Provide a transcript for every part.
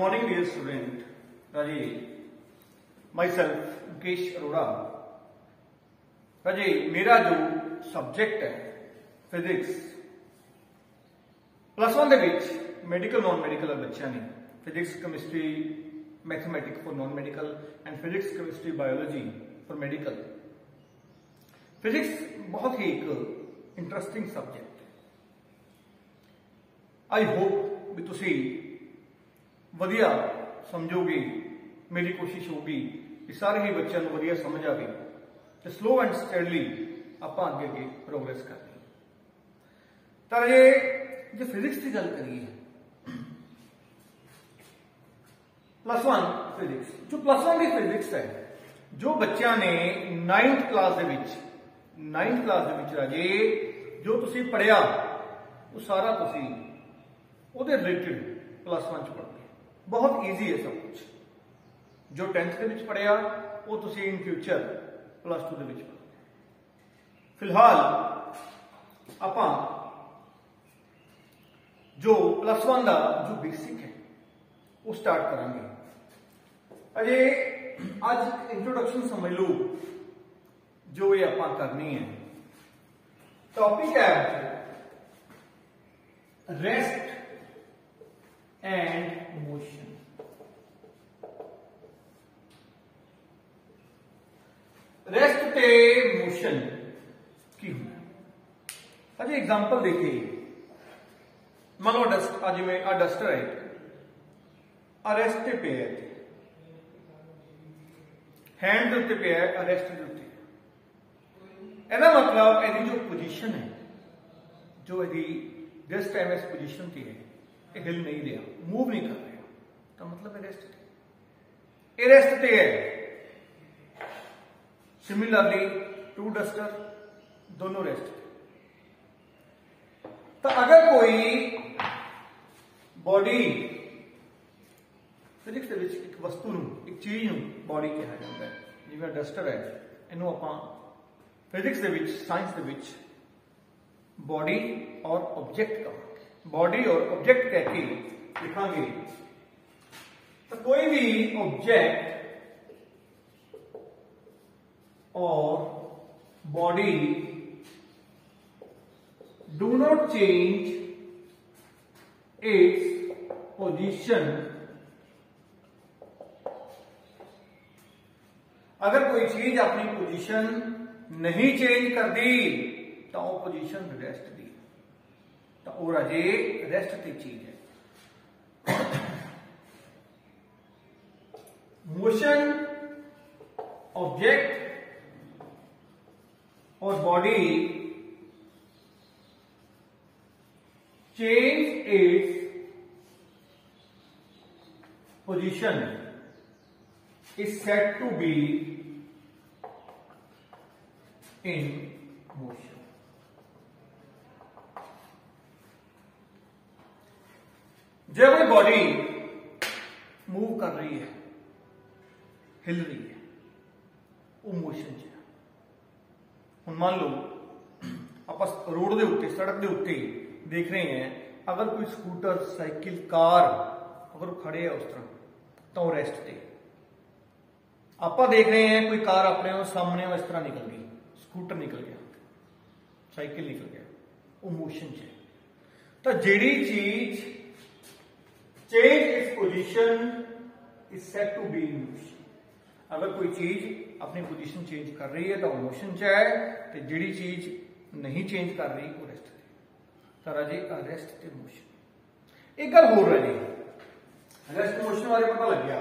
morning, dear student. Raji, myself Mukesh Arora. राजी, मेरा जो सब्जेक्ट है फिजिक्स +1 ਦੇ ਵਿੱਚ ਮੈਡੀਕਲ ਨॉन ਮੈਡੀਕਲ ਬੱਚਿਆਂ ਨੇ physics chemistry mathematics for non medical and physics chemistry biology for medical. Physics बहुत ही एक इंटरेस्टिंग सब्जेक्ट है। आई होप भी तुसी वधिया समझोगे। मेरी कोशिश होगी कि सारे ही बच्चों को वधिया समझ आवे तो स्लो एंड स्टडली आप अगे अगे प्रोग्रेस करनी। तो ये जो फिजिक्स की गल करिए +1 फिजिक्स, जो +1 की फिजिक्स है जो बच्चों ने 9th क्लास राजे जो तुसी पढ़िया वो सारा तुसी उहदे रिलेटेड +1 च पढ़ते। बहुत ईजी है सब कुछ। जो 10th के विच पढ़िया वो तुसी इन फ्यूचर +2 दे विच पढ़ोगे। फिलहाल आपां जो +1 का जो बेसिक है वो स्टार्ट करांगे। अजे आज इंट्रोडक्शन समझ लो जो ये आप करनी है। टॉपिक है रेस्ट एंड मोशन। रेस्ट ते मोशन की होना। अजे एग्जांपल देखिए, मान लो आज में आ डस्टर है, रेस्ट पे है, हैंड के उत्ते पे है, रेस्ट के उत्ते। ਇਹਦਾ मतलब ਇਹਦੀ जो पोजीशन है, जो ਇਹਦੀ जिस टाइम इस पोजीशन की है, ये हिल नहीं रहा, मूव नहीं कर रहा, तो मतलब ये रेस्ट पे। ये रेस्ट पे है। सिमिलरली 2 डस्टर दोनों रेस्ट पे। तो अगर कोई बॉडी फिजिक्स के विच एक वस्तु एक चीज बॉडी कहा जाता है, जिवें डस्टर है, इनू आपां फिजिक्स के विच साइंस के विच बॉडी और ऑब्जेक्ट कहांगे। बॉडी और ऑब्जेक्ट कह के लिखांगे। तो कोई भी ऑब्जेक्ट और body do not change its position. अगर कोई चीज अपनी पोजीशन नहीं चेंज कर दी तो वो पोजीशन रेस्ट दी, तो वो राजे रेस्ट की चीज है। मोशन ऑब्जेक्ट और body change its position is said to be in motion. जब कोई बॉडी मूव कर रही है, हिल रही है, वो मोशन च। हुण मान लो आप रोड के उत्ते, सड़क के उत्ते देख रहे हैं, अगर कोई स्कूटर, साइकिल, कार अगर खड़े है उस तरह, तो रेस्ट पे। आप देख रहे हैं कोई कार अपने सामने इस तरह निकल गई, स्कूटर निकल गया, साइकिल निकल गया, वो मोशन है। तो जेडी चीज change its position is said to be in motion. अगर कोई चीज अपनी पोजीशन चेंज कर रही है तो वो मोशन च है, तो जेडी चीज नहीं चेंज कर रही वो रेस्ट है। तो राजे रेस्ट ते मोशन। एक गल होर है जी, रेस्ट मोशन बारे पता लग गया।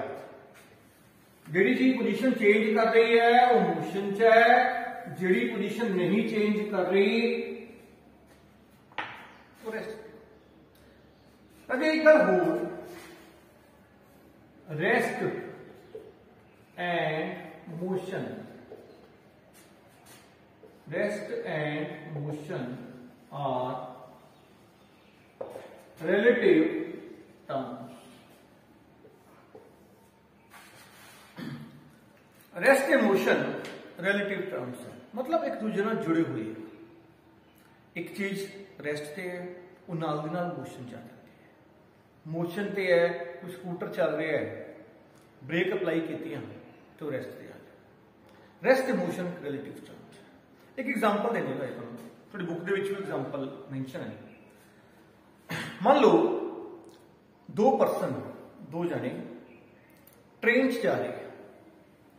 जेडी चीज पोजीशन चेंज कर रही है वो मोशन च है, जेडी पोजीशन नहीं चेंज कर रही वो रेस्ट। अगे एक गल हो, rest and motion. Rest and motion are relative terms. Rest के मोशन रिलेटिव टर्म्स है, मतलब एक दूसरे नाल जुड़े हुए हैं। एक चीज रेस्ट से है, वो नाल दी नाल मोशन जा जाती है। मोशन ते है, कोई स्कूटर चल रहा है, ब्रेक अप्लाई की तो रेस्ट ते आ जाए। रेस्ट ते मोशन रिलेटिव टर्म्स। एक एग्जांपल देने का थोड़ी बुक के एग्जांपल मेंशन है। मान लो दो पर्सन, दो जने ट्रेन च जा रहे हैं,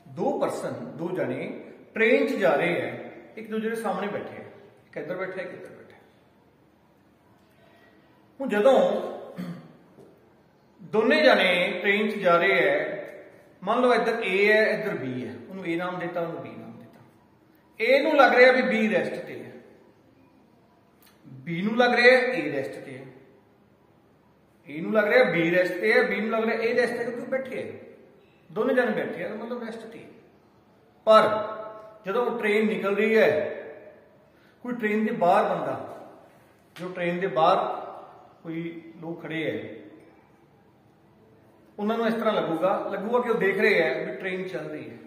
दो पर्सन, दो जने ट्रेन च जा रहे हैं, एक दूसरे के सामने बैठे हैं, एक इधर बैठा है, एक इधर बैठा है। हूँ जदों दोने जने ट्रेन च जा रहे हैं, मान लो इधर ए है, इधर बी है, उन्होंने ए नाम देता, उन्होंने बी नाम देता। ए नू लग रहा है भी बी रेस्ट ते है, बी नू लग रहा है ए रेस्ट ते है, ए नू लग रहा है बी रेस्ट ते है, बी नू लग रहा है ए रेस्ट ते, क्योंकि बैठे है, दोनों जने बैठे हैं, मतलब रेस्ट ते। पर जो ट्रेन निकल रही है, कोई ट्रेन के बाहर बंदा, जो ट्रेन के बाहर कोई लोग खड़े है, उन्होंने इस तरह लगूगा कि वो देख रहे हैं भी ट्रेन चल रही है,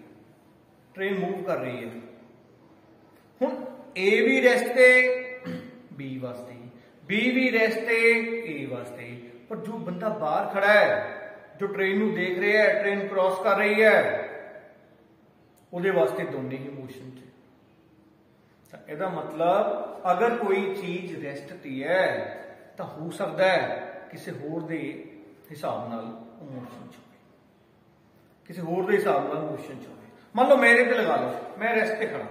ट्रेन मूव कर रही है। हुण ए भी रेस्ट ते बी वास्ते, बी भी रेस्ट ते ए वास्ते, पर जो बंदा बाहर खड़ा है, जो ट्रेन नू देख रहा है, ट्रेन क्रॉस कर रही है, उहदे वास्ते दोनों ही मोशन च। ਇਹਦਾ मतलब अगर कोई चीज रेस्ट ते है तो हो सकता है किसी होर दे हिसाब नाल मोशन च होवे, किसी होर दे हिसाब नाल मोशन च होवे। मान लो मेरे ते लगा लो, मैं रेस्ट ते खड़ा,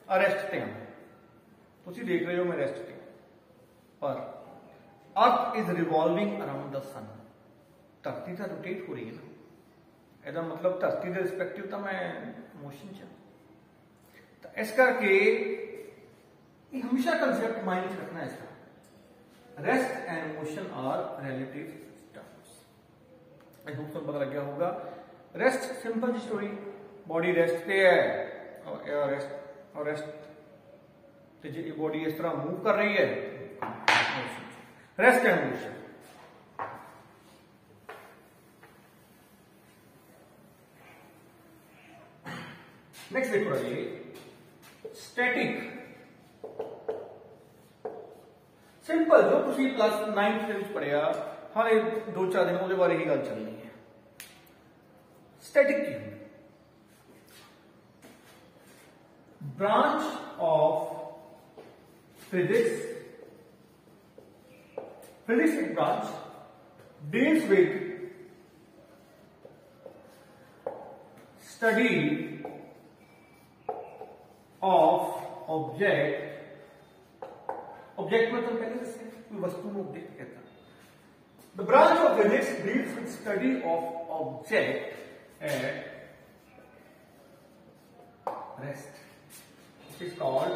अरेस्ट ते हां, तुसीं देख रहे हो मैं रेस्ट ते, पर earth is revolving around the sun, धरती तो रोटेट हो रही है ना, ਇਹਦਾ मतलब धरती के रिस्पेक्टिव तो मैं मोशन च। तो इस करके हमेशा कंसेप्ट माइंड में रखना है इसका, rest and motion are relative terms. I hope सब पता लग गया होगा। Rest simple story, body rest पे है और रेस्ट तो जी बॉडी इस तरह मूव कर रही है, रेस्ट एंड मोशन। नेक्स्ट देखो ये स्टैटिक, सिंपल जो तुसी प्लस 9th ਦੇ ਵਿੱਚ ਪੜਿਆ, ਹਾਲੇ 2-4 दिन ਉਹਦੇ ਬਾਰੇ ਹੀ ਗੱਲ ਚੱਲਣੀ ਹੈ। स्टैटिक की ब्रांच ऑफ फिजिक्स, फिजिक्स एक branch deals with study of object, object मतलब पहले से कोई वस्तु को ऑब्जेक्ट कहता है। The branch of physics deals with study of object at rest, it is called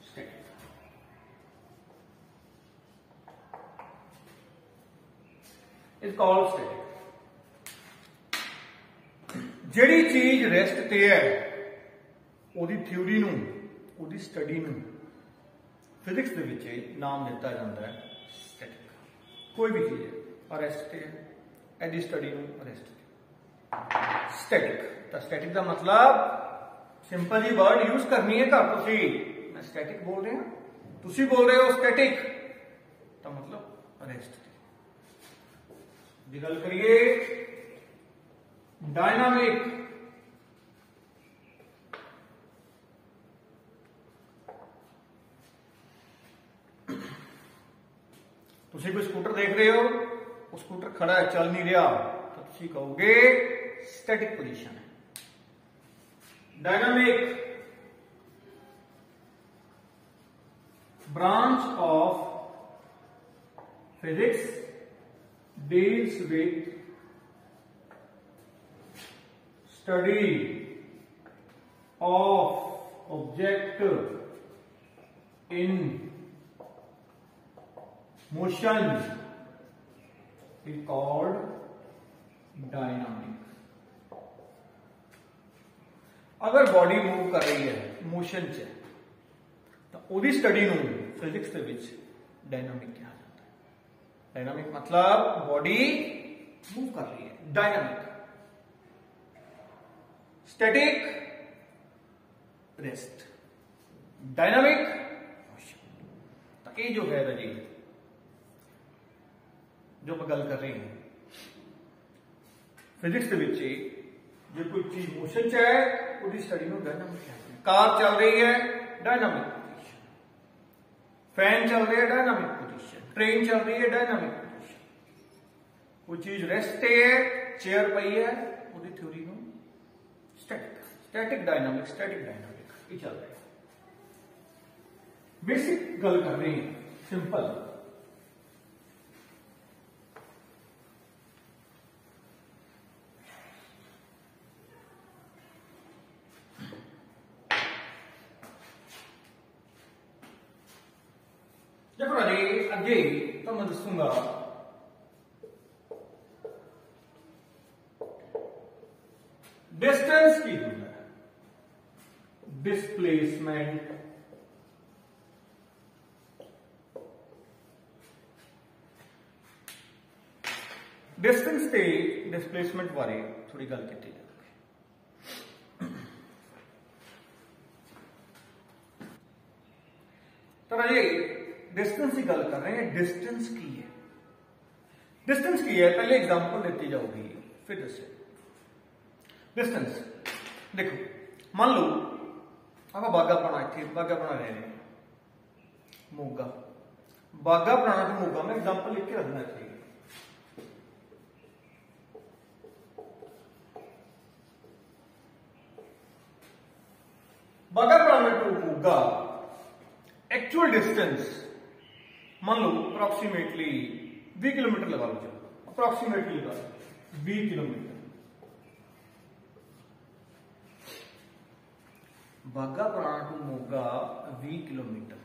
static. Is called static. ਜਿਹੜੀ चीज रेस्ट ते है ਉਹਦੀ थ्योरी ਨੂੰ, ਉਹਦੀ स्टडी ਨੂੰ फिजिक्स ਦੇ ਵਿੱਚ नाम ਦਿੱਤਾ ਜਾਂਦਾ है स्टैटिक। कोई भी चीज है अरेस्ट ते है, ਇਹਦੀ स्टडी ਨੂੰ अरेस्ट ते स्टैटिक। तो स्टैटिक का मतलब सिंपल जी वर्ड यूज करनी है घर तुसी, मैं स्टैटिक बोल रहे हैं, तुसी बोल रहे हो स्टैटिक, तो मतलब अरेस्ट की गल करिए। डायनामिक, तुसी कोई स्कूटर देख रहे हो, वो स्कूटर खड़ा है, चल नहीं रहा, तो तुसी कहोगे स्टैटिक पोजीशन है। Dynamic branch of physics deals with study of object in motion is called dynamic. अगर बॉडी मूव कर रही है मोशन च, तो ਉਹਦੀ स्टडी ਨੂੰ फिजिक्स ਦੇ ਵਿੱਚ डायनामिक ਕਿਹਾ ਜਾਂਦਾ है। डायनामिक मतलब बॉडी मूव कर रही है, dynamic. Static rest, dynamic motion. ये जो है राजी जो आप गल कर रहे हैं फिजिक्स के विच जो कोई चीज मोशन च है उसकी स्टडी में डायनामिक कहते हैं। कार चल रही है डायनामिक पोजीशन, फैन चल रही है डायनामिक पोजीशन, ट्रेन चल रही है डायनामिक पोजीशन, कोई चीज रेस्ट है चेयर पई है उसकी थ्योरी को स्टैटिक डायनामिक ये चल रहा है। बेसिक गल कर रहे हैं सिंपल देखो राजे अगे तो मैं दसूंगा डिस्टेंस की होता है, डिस्प्लेसमेंट डिस्टेंस से डिस्प्लेसमेंट बारे थोड़ी गल की जाए। तो राजे डिस्टेंस की गल कर रहे हैं, डिस्टेंस की है, डिस्टेंस की है पहले एग्जांपल देती जाऊगी फिर दसे डिस्टेंस। देखो मान लो आप बागापुराना इतने बागापुराना रह रहे हैं, मोगा बागापुराना तो मोगा में एग्जांपल लिख के रखना चाहिए। बागापुराना टू मोगा एक्चुअल डिस्टेंस मान लो अप्रोक्सीमेटली 20 किलोमीटर लगा लो, चलो अप्रोक्सीमेटली लगा लो 20 kilometre. Baghapurana to Moga 20 kilometre.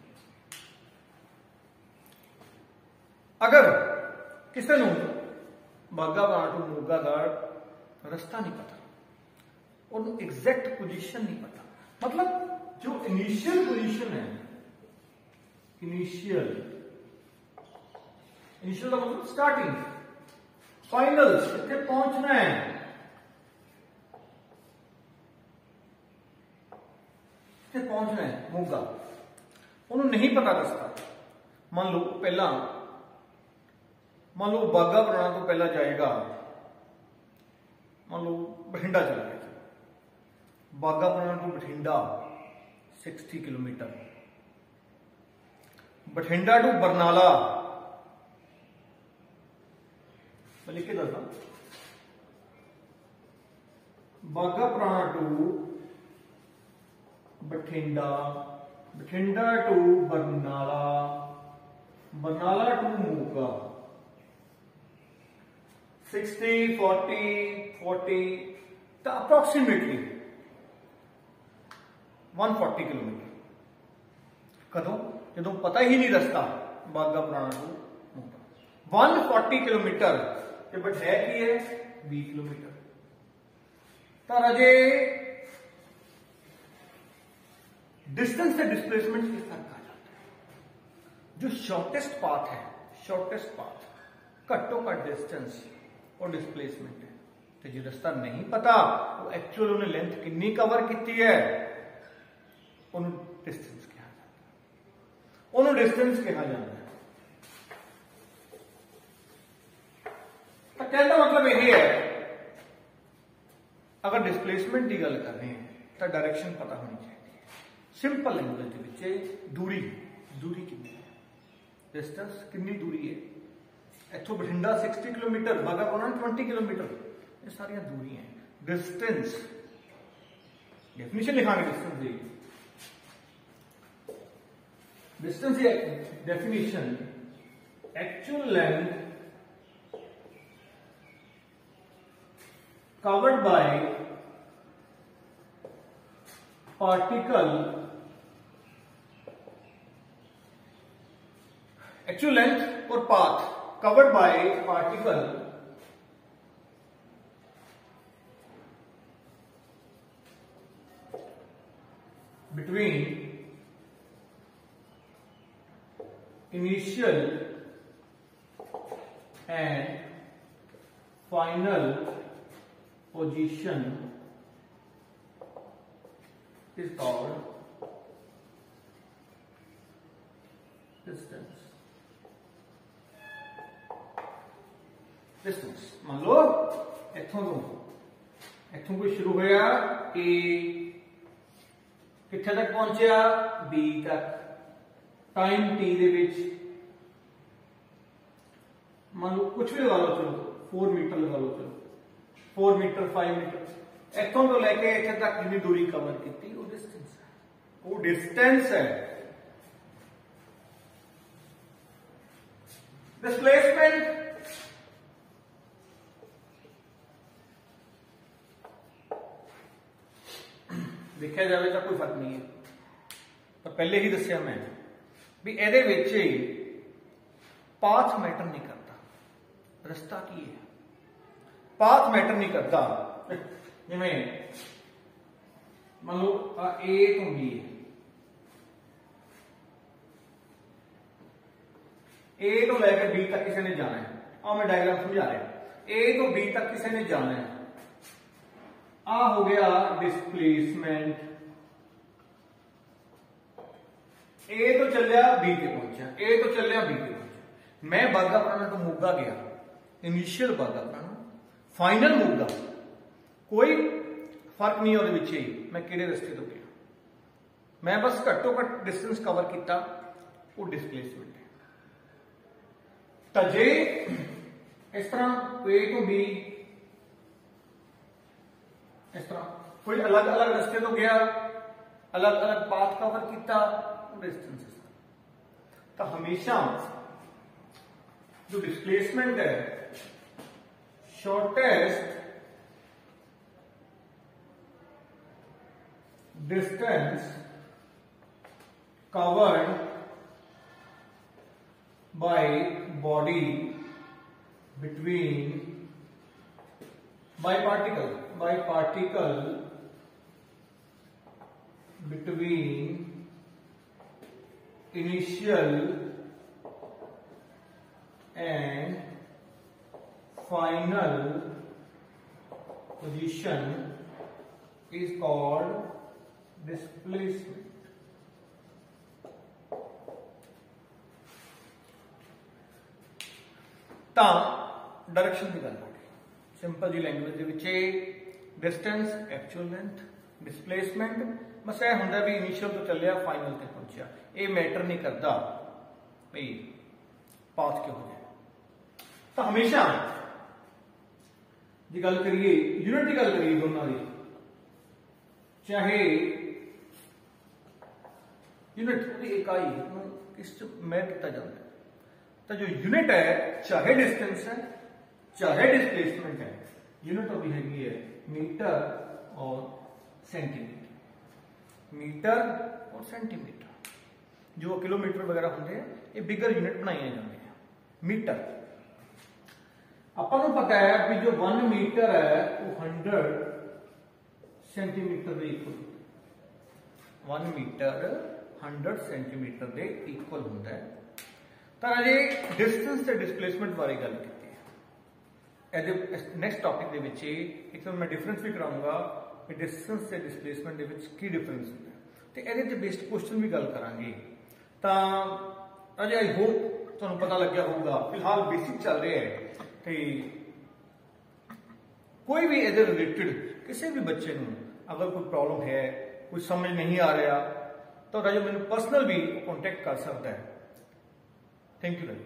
अगर किसी को बागापुराना टू मोगा का रास्ता नहीं पता और एग्जैक्ट पोजीशन नहीं पता, मतलब जो इनिशियल पोजीशन है, इनिशियल का मतलब स्टार्टिंग, फाइनल कितने पहुंचना है, कितने पहुंचना है मोगा उन्होंने नहीं पता रास्ता। मान लो पहला मान लो बागापुराना तो पहला जाएगा, मान लो बठिंडा चला गया, Baghapurana to Bathinda 60 kilometre, Bathinda to Barnala मैं लिख के दसा, Baghapurana to Bathinda, Bathinda to Barnala, Barnala to Moga 60 40 तो अप्रोक्सीमेटली 140 किलोमीटर। कदों जो पता ही नहीं रास्ता बागापुराना टू मोगा 140 किलोमीटर बट है कि है 20 किलोमीटर। तो राजे डिस्टेंस से डिस्प्लेसमेंट किस तरह कहा जाता है? जो शॉर्टेस्ट पाथ है, शॉर्टेस्ट पाथ घट्टो घट डिस्टेंस और डिस्प्लेसमेंट है। तो जो रास्ता नहीं पता वो एक्चुअल उन्हें लेंथ कितनी कवर की है उन्होंने डिस्टेंस कहा जाता है, उन्होंने डिस्टेंस कहा जाता है। तो कहने का मतलब यही है अगर डिस्प्लेसमेंट की गल कर रहे हैं तो डायरेक्शन पता होनी चाहिए। सिंपल लैंग्वेज के दूरी दूरी कितनी है, डिस्टेंस कितनी दूरी है, इथों बठिंडा 60 किलोमीटर, बागापुराना 20 किलोमीटर, ये सारी दूरी हैं। डिस्टेंस डेफिनेशन लिखाने डिस्टेंस की, डिस्टेंस की definition actual length covered by particle, actual length or path covered by particle between initial and final position is distance distance मान लो इथों कोई शुरू होया ए किथे तक पहुंचया बी तक टाइम टी दे विच मान लो कुछ भी लगा लो, चलो 4 मीटर लगा लो, चलो 4 मीटर 5 मीटर इथों तो लेके इथे तक जितनी दूरी कवर की वो डिस्टेंस है, वो डिस्टेंस है। डिस्प्लेसमेंट देखा जाए तो कोई फर्क नहीं है, पर पहले ही दसिया मैं भी एदे विच पाथ मैटर नहीं करता, रस्ता की है पाथ मैटर नहीं करता। जिवें मान लो ए तो बी है, ए तो लेकर बी तक किसी ने जाना है, और मैं डायग्राम समझा रहा, ए तो बी तक किसी ने जाना है, आ हो गया डिस्प्लेसमेंट, ए तो चलिया बी पे पहुंचा, ए तो चलिया बी पे पहुंचा, मैं बागापुराना तो मोगा गया, इनिशियल बागापुराना फाइनल मोगा, कोई फर्क नहीं ਉਹਦੇ ਵਿੱਚ ही मैं ਕਿਹੜੇ रस्ते तो गया, मैं बस घट्टो घट डिस्टेंस कवर किया, वो डिस्प्लेसमेंट है। तो जे इस तरह ए तो बी इस तरह कोई अलग अलग रस्ते तो गया, अलग अलग पाथ कवर किया, डिस्टेंस। तो हमेशा जो डिस्प्लेसमेंट है shortest distance covered by body between by particle between initial and final position is called displacement। ਤਾਂ डायरेक्शन की गल सिंपल जी language distance actual length displacement बस यह होंगे भी इनिशियल तो चलिया फाइनल तक पहुंचा, ये मैटर नहीं करता भाई पाथ क्यों हो जाए। तो हमेशा जी गल करिए यूनिट की गल करिए दोनों की, चाहे यूनिट की इकाई इस मैं किया जाता है, तो जो यूनिट है चाहे डिस्टेंस है चाहे डिस्प्लेसमेंट है, यूनिट अभी हैगी है मीटर और सेंटीमीटर, मीटर और सेंटीमीटर, जो किलोमीटर वगैरह होंगे ये बिगर यूनिट बनाई जाती है। मीटर अपन पता है कि जो 1 मीटर है वो 100 सेंटीमीटर के इक्वल, 1 मीटर 100 सेंटीमीटर के इक्वल होता है। तो अजे डिस्टेंस से डिस्प्लेसमेंट बारे गल की नैक्सट टॉपिक एक तो मैं डिफरेंस भी कराऊंगा कि डिस्टेंस से डिस्प्लेसमेंट की डिफरेंस होता है, तो ये बेस्ड क्वेश्चन भी गल करांगे। तो अजे आई होप तुहानू पता लग गया होगा, फिलहाल बेसिक चल रहे हैं, तो कोई भी इहदे रिलेटेड किसी भी बच्चे नू अगर कोई प्रॉब्लम है, कोई समझ नहीं आ रहा, तो राजो मैनू पर्सनल भी कॉन्टैक्ट कर सकता है। थैंक यू राजो।